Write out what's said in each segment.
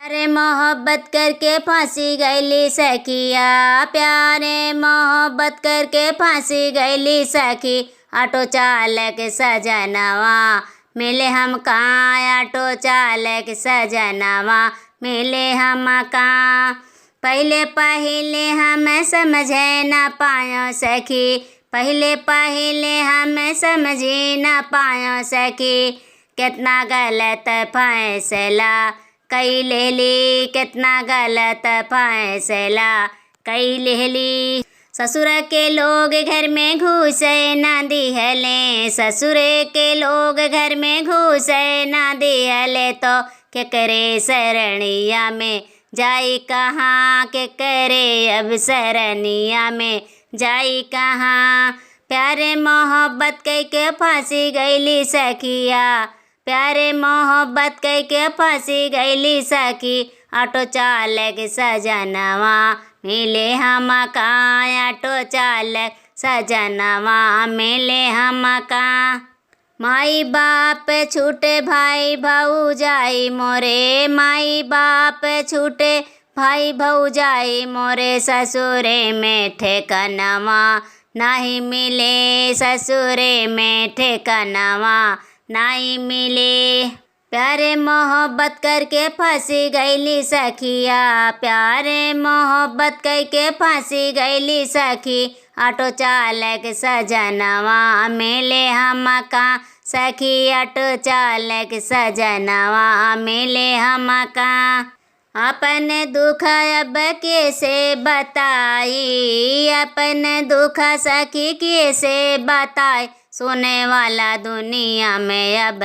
प्यारे मोहब्बत करके फांसी गईली सखिया, प्यारे मोहब्बत करके फांसी गईली सखी। ऑटो चालक सजनवा मिले हम कहाँ, ऑटो चालक सजनवा मिले हम कहाँ। पहले पहले हम समझे न पायो सखी, पहले पहले हम समझे न पायो सखी। कितना गलत फैसला कई ले ली, कितना गलत फैसला कई ले ली। ससुर के लोग घर में घुसे ना दिहले, ससुर के लोग घर में घुसे ना दिहले। तो के करे शरणिया में जाई कहाँ, के करे अब शरणिया में जाई कहाँ। प्यारे मोहब्बत कई के फांसी गईली सखिया, प्यारे मोहब्बत कई के फांसी गईली सखी। ऑटो चालक सजनवा मिले हम कहाँ, ऑटो चालक सजनवा मिले हम कहाँ। माई बाप छूटे भाई भौजाई मोरे, माई बाप छूटे भाई भौजाई मोरे। ससुरे में ठेकानवा नहीं मिले, ससुरे में ठेकानवा नहीं मिले। प्यारे मोहब्बत करके फांसी गईली सखिया, प्यारे मोहब्बत करके फांसी गईली सखी। ऑटो चालक सजनवा मिले हम कहाँ सखी, ऑटो चालक सजनवा मिले हम कहाँ। अपन दुख अब कैसे बताई, अपन दुख सखी कैसे बताई। सुने वाला दुनिया में अब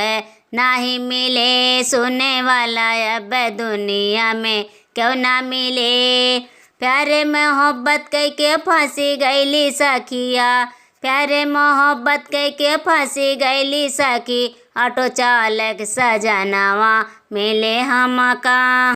नहीं मिले, सुने वाला अब दुनिया में क्यों ना मिले। प्यारे मोहब्बत कई के फांसी गईली सखिया, प्यारे मोहब्बत कई के फांसी गईली सखी। ऑटो चालक सजनवा मिले हम कहाँ।